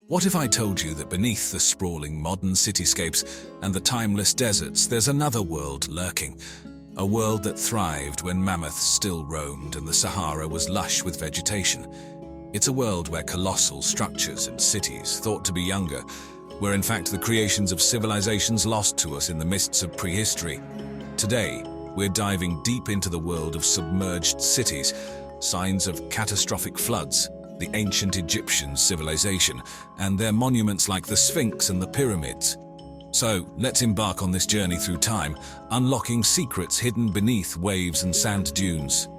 What if I told you that beneath the sprawling modern cityscapes and the timeless deserts, there's another world lurking? A world that thrived when mammoths still roamed and the Sahara was lush with vegetation. It's a world where colossal structures and cities, thought to be younger, were in fact the creations of civilizations lost to us in the mists of prehistory. Today, we're diving deep into the world of submerged cities, signs of catastrophic floods, the ancient Egyptian civilization, and their monuments like the Sphinx and the pyramids. So, let's embark on this journey through time, unlocking secrets hidden beneath waves and sand dunes.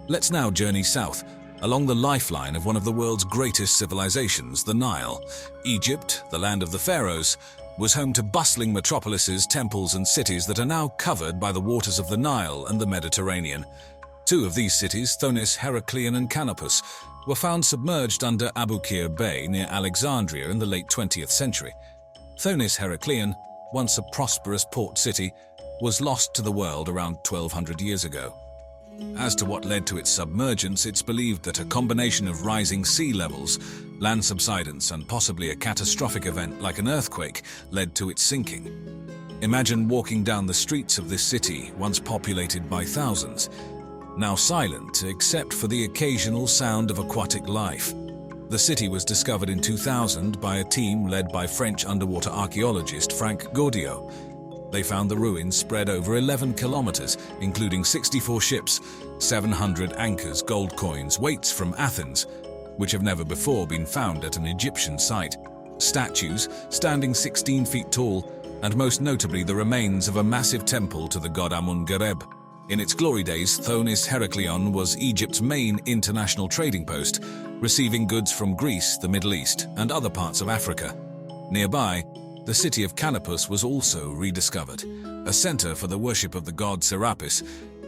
Let's now journey south, along the lifeline of one of the world's greatest civilizations, the Nile. Egypt, the land of the pharaohs, was home to bustling metropolises, temples, and cities that are now covered by the waters of the Nile and the Mediterranean. Two of these cities, Thonis Heracleion and Canopus, were found submerged under Abu Qir Bay near Alexandria in the late 20th century. Thonis Heracleion, once a prosperous port city, was lost to the world around 1200 years ago. As to what led to its submergence, it's believed that a combination of rising sea levels, land subsidence, and possibly a catastrophic event like an earthquake led to its sinking. Imagine walking down the streets of this city, once populated by thousands, now silent except for the occasional sound of aquatic life. The city was discovered in 2000 by a team led by French underwater archaeologist Franck Gaudiot. They found the ruins spread over 11 kilometers, including 64 ships, 700 anchors, gold coins, weights from Athens, which have never before been found at an Egyptian site, statues standing 16 feet tall, and most notably the remains of a massive temple to the god Amun-Gareb. In its glory days, Thonis Heracleion was Egypt's main international trading post, receiving goods from Greece, the Middle East, and other parts of Africa. Nearby, the city of Canopus was also rediscovered, a center for the worship of the god Serapis.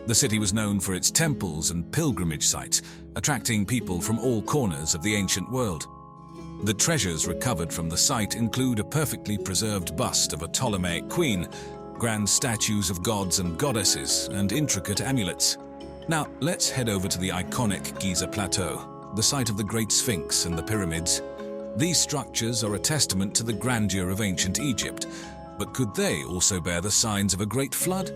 The city was known for its temples and pilgrimage sites, attracting people from all corners of the ancient world. The treasures recovered from the site include a perfectly preserved bust of a Ptolemaic queen, grand statues of gods and goddesses, and intricate amulets. Now, let's head over to the iconic Giza Plateau, the site of the Great Sphinx and the pyramids. These structures are a testament to the grandeur of ancient Egypt, but could they also bear the signs of a great flood?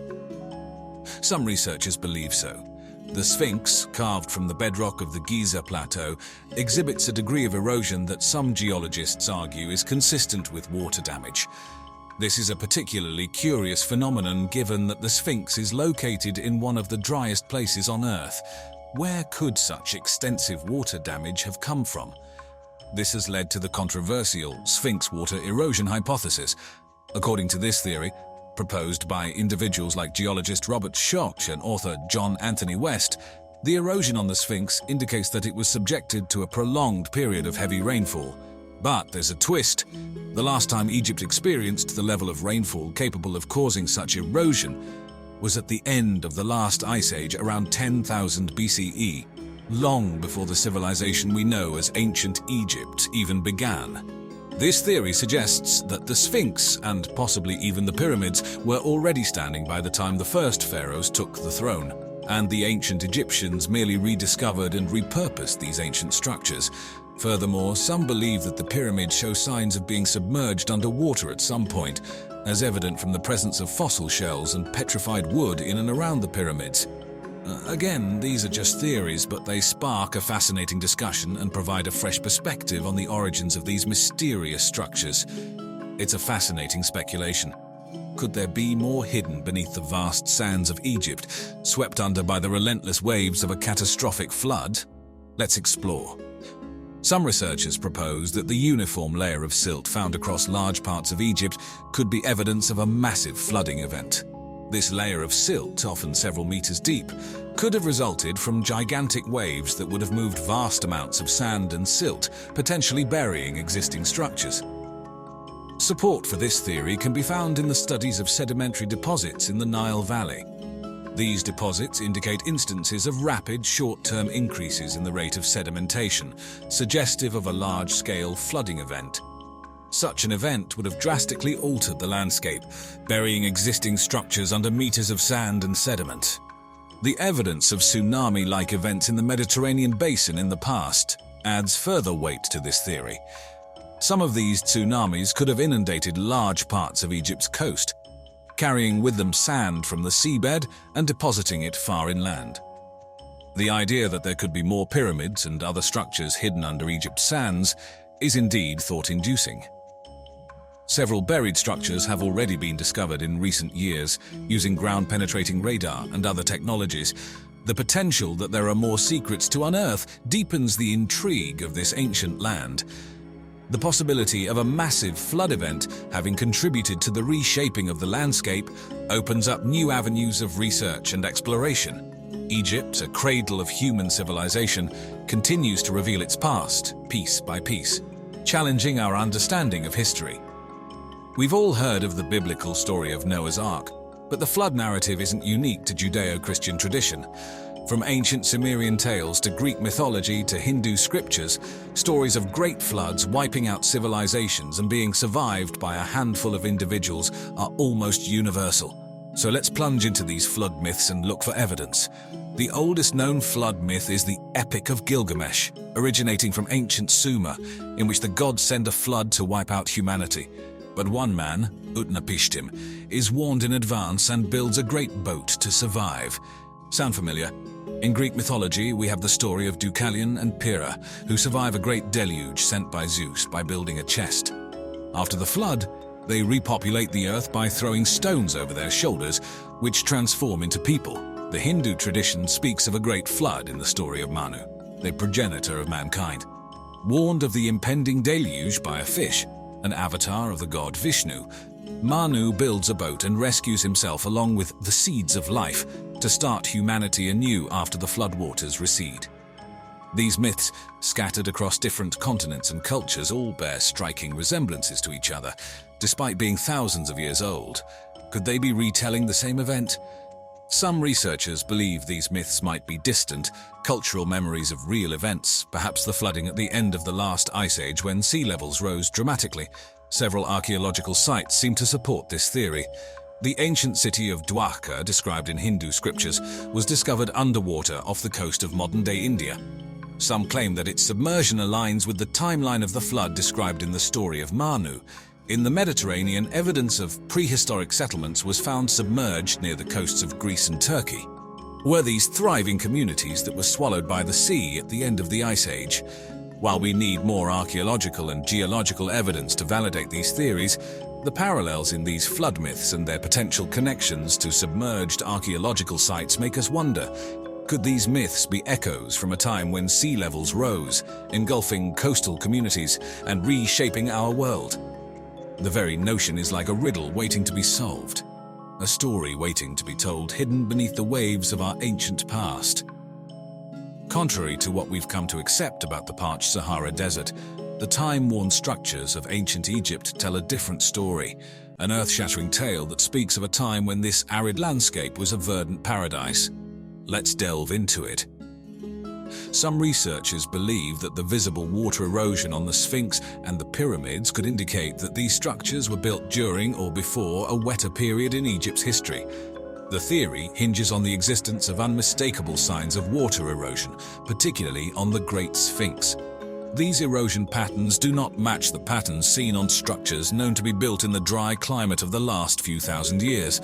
Some researchers believe so. The Sphinx, carved from the bedrock of the Giza Plateau, exhibits a degree of erosion that some geologists argue is consistent with water damage. This is a particularly curious phenomenon given that the Sphinx is located in one of the driest places on Earth. Where could such extensive water damage have come from? This has led to the controversial Sphinx water erosion hypothesis. According to this theory, proposed by individuals like geologist Robert Schoch and author John Anthony West, the erosion on the Sphinx indicates that it was subjected to a prolonged period of heavy rainfall. But there's a twist. The last time Egypt experienced the level of rainfall capable of causing such erosion was at the end of the last ice age around 10,000 BCE, long before the civilization we know as ancient Egypt even began. This theory suggests that the Sphinx, and possibly even the pyramids, were already standing by the time the first pharaohs took the throne, and the ancient Egyptians merely rediscovered and repurposed these ancient structures. Furthermore, some believe that the pyramids show signs of being submerged underwater at some point, as evident from the presence of fossil shells and petrified wood in and around the pyramids. Again, these are just theories, but they spark a fascinating discussion and provide a fresh perspective on the origins of these mysterious structures. It's a fascinating speculation. Could there be more hidden beneath the vast sands of Egypt, swept under by the relentless waves of a catastrophic flood? Let's explore. Some researchers propose that the uniform layer of silt found across large parts of Egypt could be evidence of a massive flooding event. This layer of silt, often several meters deep, could have resulted from gigantic waves that would have moved vast amounts of sand and silt, potentially burying existing structures. Support for this theory can be found in the studies of sedimentary deposits in the Nile Valley. These deposits indicate instances of rapid, short-term increases in the rate of sedimentation, suggestive of a large-scale flooding event. Such an event would have drastically altered the landscape, burying existing structures under meters of sand and sediment. The evidence of tsunami-like events in the Mediterranean basin in the past adds further weight to this theory. Some of these tsunamis could have inundated large parts of Egypt's coast, carrying with them sand from the seabed and depositing it far inland. The idea that there could be more pyramids and other structures hidden under Egypt's sands is indeed thought-inducing. Several buried structures have already been discovered in recent years using ground-penetrating radar and other technologies. The potential that there are more secrets to unearth deepens the intrigue of this ancient land. The possibility of a massive flood event having contributed to the reshaping of the landscape opens up new avenues of research and exploration. Egypt, a cradle of human civilization, continues to reveal its past, piece by piece, challenging our understanding of history. We've all heard of the biblical story of Noah's Ark, but the flood narrative isn't unique to Judeo-Christian tradition. From ancient Sumerian tales to Greek mythology to Hindu scriptures, stories of great floods wiping out civilizations and being survived by a handful of individuals are almost universal. So let's plunge into these flood myths and look for evidence. The oldest known flood myth is the Epic of Gilgamesh, originating from ancient Sumer, in which the gods send a flood to wipe out humanity. But one man, Utnapishtim, is warned in advance and builds a great boat to survive. Sound familiar? In Greek mythology, we have the story of Deucalion and Pyrrha, who survive a great deluge sent by Zeus by building a chest. After the flood, they repopulate the earth by throwing stones over their shoulders, which transform into people. The Hindu tradition speaks of a great flood in the story of Manu, the progenitor of mankind. Warned of the impending deluge by a fish, an avatar of the god Vishnu, Manu builds a boat and rescues himself along with the seeds of life to start humanity anew after the floodwaters recede. These myths, scattered across different continents and cultures, all bear striking resemblances to each other, despite being thousands of years old. Could they be retelling the same event? Some researchers believe these myths might be distant, cultural memories of real events, perhaps the flooding at the end of the last ice age when sea levels rose dramatically. Several archaeological sites seem to support this theory. The ancient city of Dwarka, described in Hindu scriptures, was discovered underwater off the coast of modern-day India. Some claim that its submersion aligns with the timeline of the flood described in the story of Manu. In the Mediterranean, evidence of prehistoric settlements was found submerged near the coasts of Greece and Turkey. Were these thriving communities that were swallowed by the sea at the end of the Ice Age? While we need more archaeological and geological evidence to validate these theories, the parallels in these flood myths and their potential connections to submerged archaeological sites make us wonder, could these myths be echoes from a time when sea levels rose, engulfing coastal communities and reshaping our world? The very notion is like a riddle waiting to be solved, a story waiting to be told hidden beneath the waves of our ancient past. Contrary to what we've come to accept about the parched Sahara Desert, the time-worn structures of ancient Egypt tell a different story, an earth-shattering tale that speaks of a time when this arid landscape was a verdant paradise. Let's delve into it. Some researchers believe that the visible water erosion on the Sphinx and the pyramids could indicate that these structures were built during or before a wetter period in Egypt's history. The theory hinges on the existence of unmistakable signs of water erosion, particularly on the Great Sphinx. These erosion patterns do not match the patterns seen on structures known to be built in the dry climate of the last few thousand years.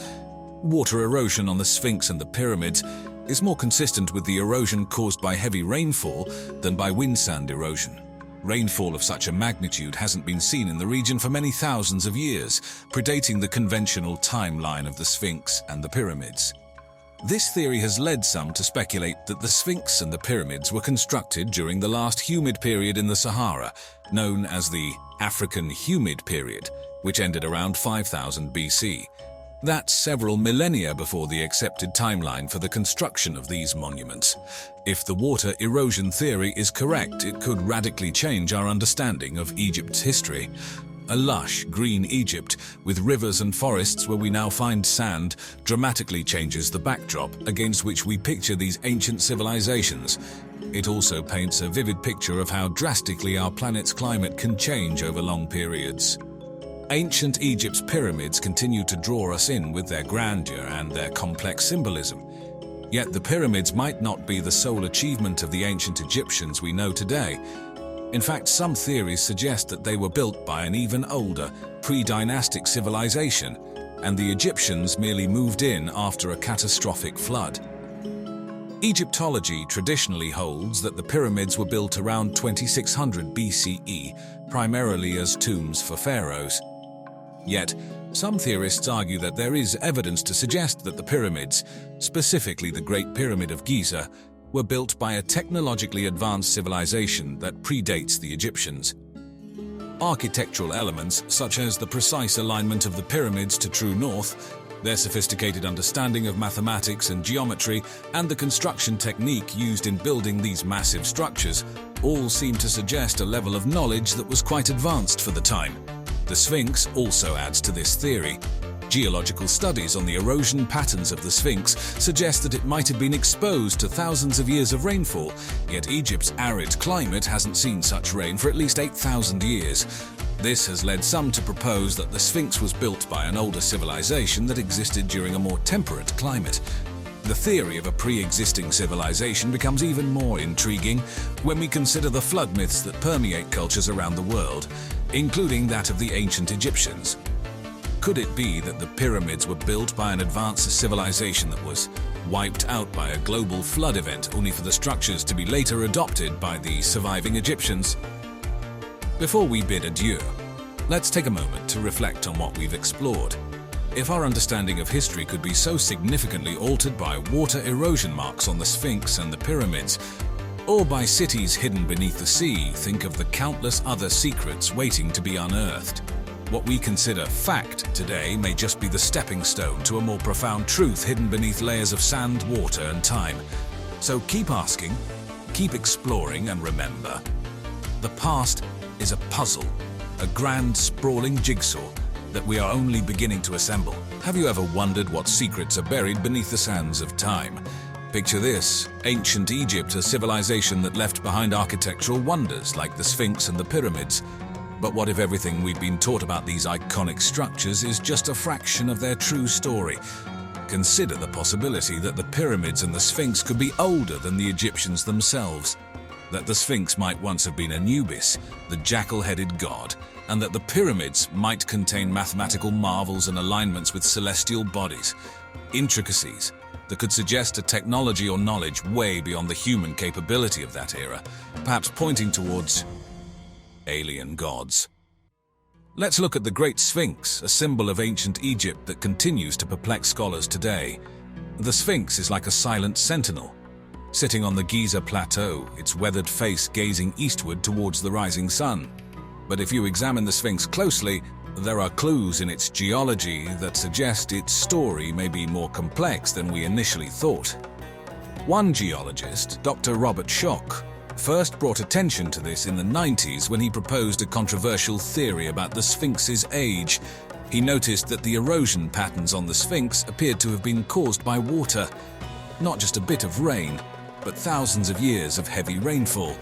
Water erosion on the Sphinx and the pyramids is more consistent with the erosion caused by heavy rainfall than by windsand erosion. Rainfall of such a magnitude hasn't been seen in the region for many thousands of years, predating the conventional timeline of the Sphinx and the pyramids. This theory has led some to speculate that the Sphinx and the pyramids were constructed during the last humid period in the Sahara, known as the African Humid Period, which ended around 5000 BC. That's several millennia before the accepted timeline for the construction of these monuments. If the water erosion theory is correct, it could radically change our understanding of Egypt's history. A lush, green Egypt, with rivers and forests where we now find sand, dramatically changes the backdrop against which we picture these ancient civilizations. It also paints a vivid picture of how drastically our planet's climate can change over long periods. Ancient Egypt's pyramids continue to draw us in with their grandeur and their complex symbolism. Yet the pyramids might not be the sole achievement of the ancient Egyptians we know today. In fact, some theories suggest that they were built by an even older, pre-dynastic civilization, and the Egyptians merely moved in after a catastrophic flood. Egyptology traditionally holds that the pyramids were built around 2600 BCE, primarily as tombs for pharaohs. Yet, some theorists argue that there is evidence to suggest that the pyramids, specifically the Great Pyramid of Giza, were built by a technologically advanced civilization that predates the Egyptians. Architectural elements, such as the precise alignment of the pyramids to true north, their sophisticated understanding of mathematics and geometry, and the construction technique used in building these massive structures, all seem to suggest a level of knowledge that was quite advanced for the time. The Sphinx also adds to this theory. Geological studies on the erosion patterns of the Sphinx suggest that it might have been exposed to thousands of years of rainfall, yet Egypt's arid climate hasn't seen such rain for at least 8,000 years. This has led some to propose that the Sphinx was built by an older civilization that existed during a more temperate climate. The theory of a pre-existing civilization becomes even more intriguing when we consider the flood myths that permeate cultures around the world, including that of the ancient Egyptians. Could it be that the pyramids were built by an advanced civilization that was wiped out by a global flood event, only for the structures to be later adopted by the surviving Egyptians? Before we bid adieu, let's take a moment to reflect on what we've explored. If our understanding of history could be so significantly altered by water erosion marks on the Sphinx and the pyramids, or by cities hidden beneath the sea, think of the countless other secrets waiting to be unearthed. What we consider fact today may just be the stepping stone to a more profound truth hidden beneath layers of sand, water, and time. So keep asking, keep exploring, and remember, the past is a puzzle, a grand, sprawling jigsaw that we are only beginning to assemble. Have you ever wondered what secrets are buried beneath the sands of time? Picture this: ancient Egypt, a civilization that left behind architectural wonders like the Sphinx and the pyramids. But what if everything we've been taught about these iconic structures is just a fraction of their true story? Consider the possibility that the pyramids and the Sphinx could be older than the Egyptians themselves. That the Sphinx might once have been Anubis, the jackal-headed god, and that the pyramids might contain mathematical marvels and alignments with celestial bodies. Intricacies that could suggest a technology or knowledge way beyond the human capability of that era, perhaps pointing towards alien gods. Let's look at the Great Sphinx, a symbol of ancient Egypt that continues to perplex scholars today. The Sphinx is like a silent sentinel, sitting on the Giza plateau, its weathered face gazing eastward towards the rising sun. But if you examine the Sphinx closely, there are clues in its geology that suggest its story may be more complex than we initially thought. One geologist, Dr. Robert Schoch, first brought attention to this in the 90s when he proposed a controversial theory about the Sphinx's age. He noticed that the erosion patterns on the Sphinx appeared to have been caused by water, not just a bit of rain, but thousands of years of heavy rainfall,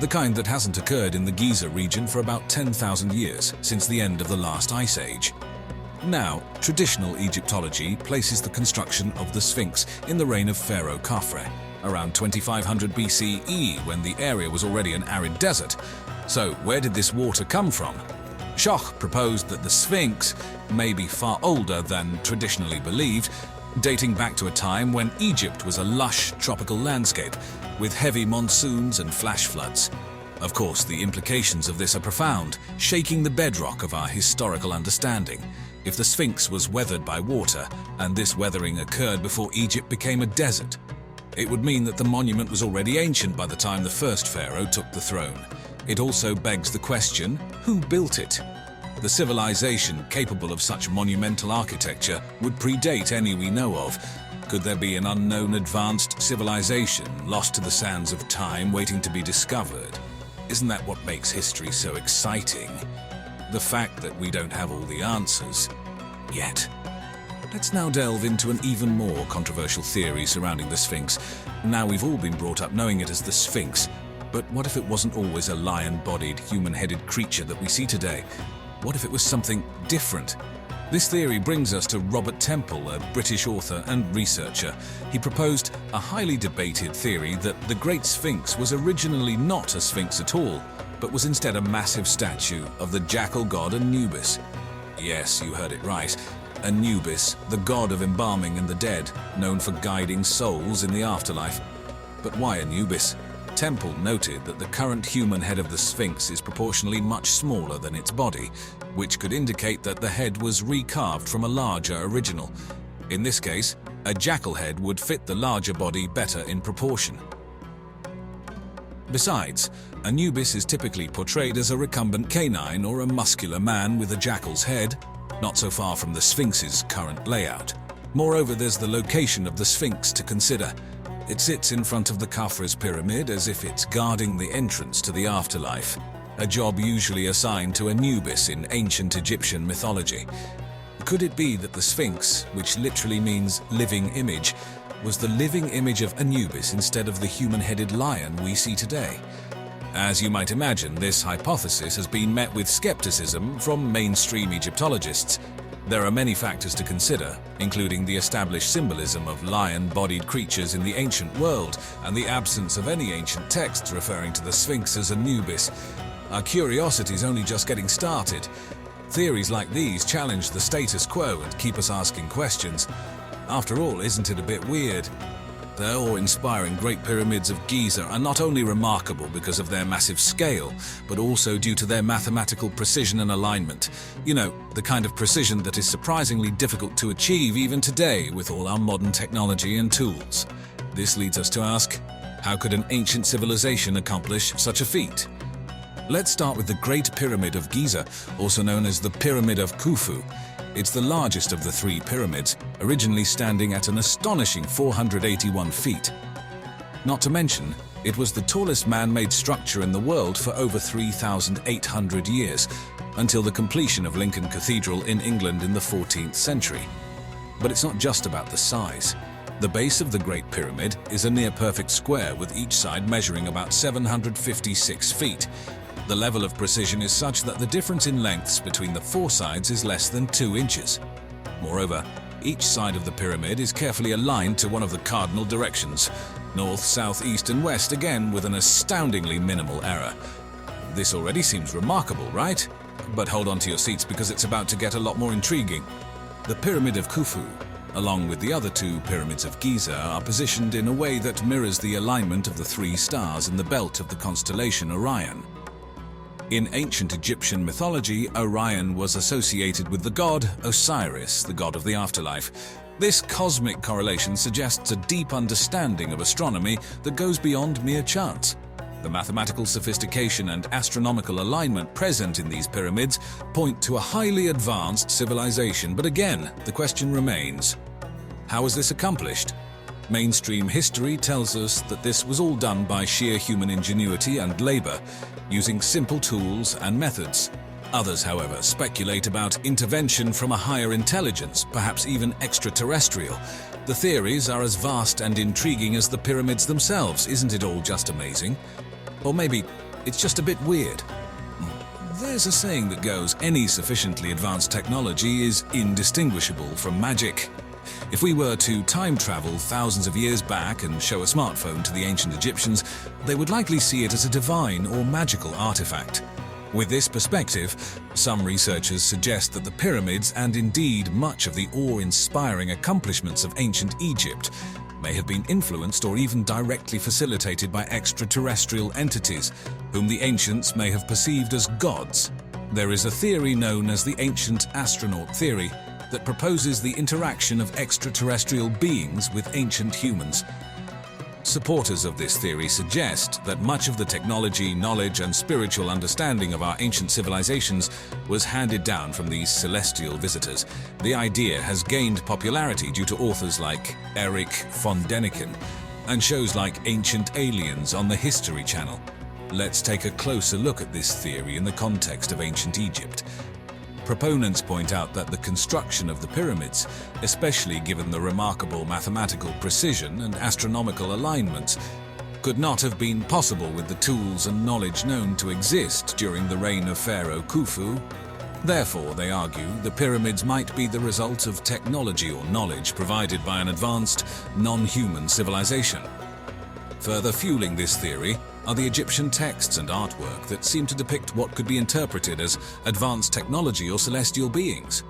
the kind that hasn't occurred in the Giza region for about 10,000 years since the end of the last ice age. Now, traditional Egyptology places the construction of the Sphinx in the reign of Pharaoh Khafre, around 2500 BCE, when the area was already an arid desert. So, where did this water come from? Schoch proposed that the Sphinx may be far older than traditionally believed, dating back to a time when Egypt was a lush tropical landscape with heavy monsoons and flash floods. Of course, the implications of this are profound, shaking the bedrock of our historical understanding. If the Sphinx was weathered by water, and this weathering occurred before Egypt became a desert, it would mean that the monument was already ancient by the time the first pharaoh took the throne. It also begs the question, who built it? The civilization capable of such monumental architecture would predate any we know of. Could there be an unknown advanced civilization lost to the sands of time waiting to be discovered? Isn't that what makes history so exciting? The fact that we don't have all the answers yet. Let's now delve into an even more controversial theory surrounding the Sphinx. Now we've all been brought up knowing it as the Sphinx, but what if it wasn't always a lion-bodied, human-headed creature that we see today? What if it was something different? This theory brings us to Robert Temple, a British author and researcher. He proposed a highly debated theory that the Great Sphinx was originally not a sphinx at all, but was instead a massive statue of the jackal god Anubis. Yes, you heard it right. Anubis, the god of embalming and the dead, known for guiding souls in the afterlife. But why Anubis? Temple noted that the current human head of the Sphinx is proportionally much smaller than its body, which could indicate that the head was recarved from a larger original. In this case, a jackal head would fit the larger body better in proportion. Besides, Anubis is typically portrayed as a recumbent canine or a muscular man with a jackal's head, not so far from the Sphinx's current layout. Moreover, there's the location of the Sphinx to consider. It sits in front of the Khafre's pyramid as if it's guarding the entrance to the afterlife, a job usually assigned to Anubis in ancient Egyptian mythology. Could it be that the Sphinx, which literally means living image, was the living image of Anubis instead of the human-headed lion we see today? As you might imagine, this hypothesis has been met with skepticism from mainstream Egyptologists. There are many factors to consider, including the established symbolism of lion-bodied creatures in the ancient world and the absence of any ancient texts referring to the Sphinx as Anubis. Our curiosity is only just getting started. Theories like these challenge the status quo and keep us asking questions. After all, isn't it a bit weird? The awe-inspiring Great Pyramids of Giza are not only remarkable because of their massive scale, but also due to their mathematical precision and alignment. You know, the kind of precision that is surprisingly difficult to achieve even today with all our modern technology and tools. This leads us to ask, how could an ancient civilization accomplish such a feat? Let's start with the Great Pyramid of Giza, also known as the Pyramid of Khufu. It's the largest of the three pyramids, originally standing at an astonishing 481 feet. Not to mention, it was the tallest man-made structure in the world for over 3,800 years, until the completion of Lincoln Cathedral in England in the 14th century. But it's not just about the size. The base of the Great Pyramid is a near-perfect square with each side measuring about 756 feet. The level of precision is such that the difference in lengths between the four sides is less than 2 inches. Moreover, each side of the pyramid is carefully aligned to one of the cardinal directions, north, south, east, and west, again with an astoundingly minimal error. This already seems remarkable, right? But hold on to your seats because it's about to get a lot more intriguing. The Pyramid of Khufu, along with the other two pyramids of Giza, are positioned in a way that mirrors the alignment of the 3 stars in the belt of the constellation Orion. In ancient Egyptian mythology, Orion was associated with the god Osiris, the god of the afterlife. This cosmic correlation suggests a deep understanding of astronomy that goes beyond mere chance. The mathematical sophistication and astronomical alignment present in these pyramids point to a highly advanced civilization, but again, the question remains, how was this accomplished? Mainstream history tells us that this was all done by sheer human ingenuity and labor, using simple tools and methods. Others, however, speculate about intervention from a higher intelligence, perhaps even extraterrestrial. The theories are as vast and intriguing as the pyramids themselves. Isn't it all just amazing? Or maybe it's just a bit weird. There's a saying that goes, any sufficiently advanced technology is indistinguishable from magic. If we were to time travel thousands of years back and show a smartphone to the ancient Egyptians, they would likely see it as a divine or magical artifact. With this perspective, some researchers suggest that the pyramids, and indeed much of the awe-inspiring accomplishments of ancient Egypt, may have been influenced or even directly facilitated by extraterrestrial entities, whom the ancients may have perceived as gods. There is a theory known as the ancient astronaut theory that proposes the interaction of extraterrestrial beings with ancient humans. Supporters of this theory suggest that much of the technology, knowledge, and spiritual understanding of our ancient civilizations was handed down from these celestial visitors. The idea has gained popularity due to authors like Erich von Däniken and shows like Ancient Aliens on the History Channel. Let's take a closer look at this theory in the context of ancient Egypt. Proponents point out that the construction of the pyramids, especially given the remarkable mathematical precision and astronomical alignments, could not have been possible with the tools and knowledge known to exist during the reign of Pharaoh Khufu. Therefore, they argue, the pyramids might be the result of technology or knowledge provided by an advanced, non-human civilization. Further fueling this theory, are the Egyptian texts and artwork that seem to depict what could be interpreted as advanced technology or celestial beings.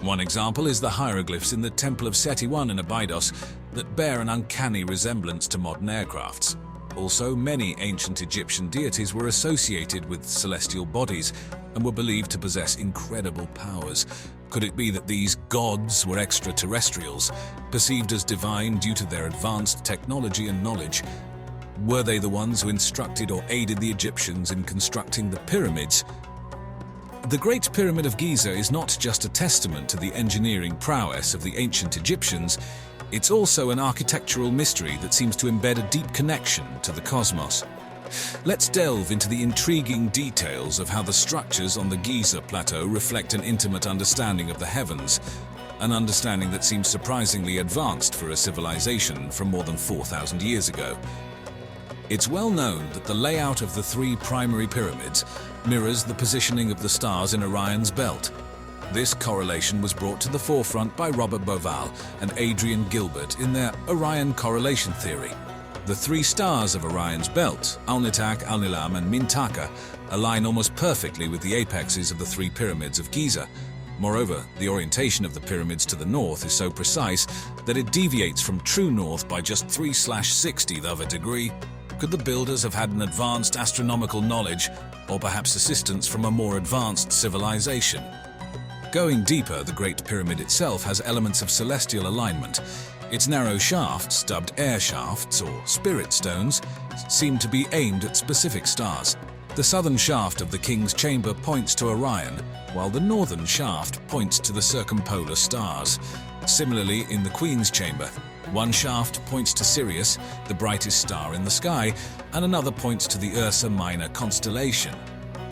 One example is the hieroglyphs in the Temple of Seti I in Abydos that bear an uncanny resemblance to modern aircrafts. Also, many ancient Egyptian deities were associated with celestial bodies and were believed to possess incredible powers. Could it be that these gods were extraterrestrials, perceived as divine due to their advanced technology and knowledge? Were they the ones who instructed or aided the Egyptians in constructing the pyramids? The Great Pyramid of Giza is not just a testament to the engineering prowess of the ancient Egyptians, it's also an architectural mystery that seems to embed a deep connection to the cosmos. Let's delve into the intriguing details of how the structures on the Giza plateau reflect an intimate understanding of the heavens, an understanding that seems surprisingly advanced for a civilization from more than 4,000 years ago. It's well known that the layout of the three primary pyramids mirrors the positioning of the stars in Orion's belt. This correlation was brought to the forefront by Robert Bauval and Adrian Gilbert in their Orion correlation theory. The three stars of Orion's belt, Alnitak, Alnilam, and Mintaka, align almost perfectly with the apexes of the three pyramids of Giza. Moreover, the orientation of the pyramids to the north is so precise that it deviates from true north by just 3/60th of a degree. Could the builders have had an advanced astronomical knowledge, or perhaps assistance from a more advanced civilization? Going deeper, the Great Pyramid itself has elements of celestial alignment. Its narrow shafts, dubbed air shafts or spirit stones, seem to be aimed at specific stars. The southern shaft of the King's Chamber points to Orion, while the northern shaft points to the circumpolar stars. Similarly, in the Queen's Chamber, one shaft points to Sirius, the brightest star in the sky, and another points to the Ursa Minor constellation.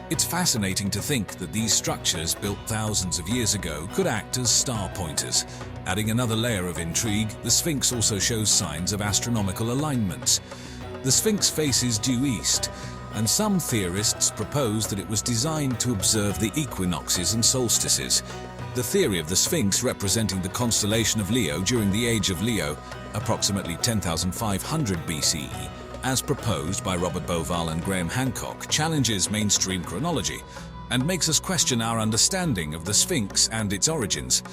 It's fascinating to think that these structures, built thousands of years ago, could act as star pointers. Adding another layer of intrigue, the Sphinx also shows signs of astronomical alignments. The Sphinx faces due east, and some theorists propose that it was designed to observe the equinoxes and solstices. The theory of the Sphinx representing the constellation of Leo during the Age of Leo, approximately 10,500 BCE, as proposed by Robert Bauval and Graham Hancock, challenges mainstream chronology and makes us question our understanding of the Sphinx and its origins.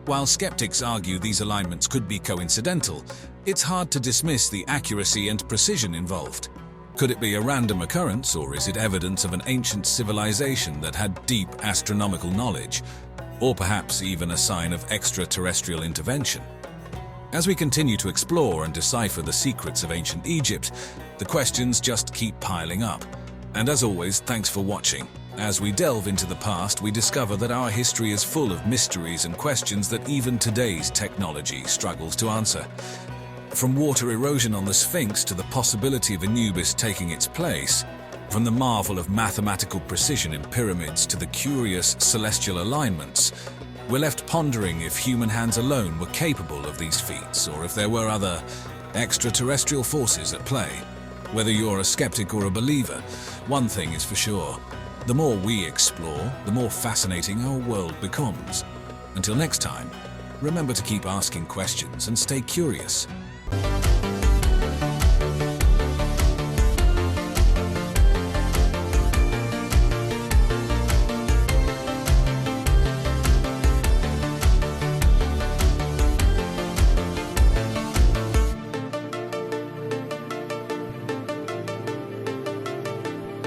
While skeptics argue these alignments could be coincidental, it's hard to dismiss the accuracy and precision involved. Could it be a random occurrence, or is it evidence of an ancient civilization that had deep astronomical knowledge, or perhaps even a sign of extraterrestrial intervention? As we continue to explore and decipher the secrets of ancient Egypt, the questions just keep piling up. And as always, thanks for watching. As we delve into the past, we discover that our history is full of mysteries and questions that even today's technology struggles to answer. From water erosion on the Sphinx to the possibility of Anubis taking its place, from the marvel of mathematical precision in pyramids to the curious celestial alignments, we're left pondering if human hands alone were capable of these feats, or if there were other extraterrestrial forces at play. Whether you're a skeptic or a believer, one thing is for sure: the more we explore, the more fascinating our world becomes. Until next time, remember to keep asking questions and stay curious.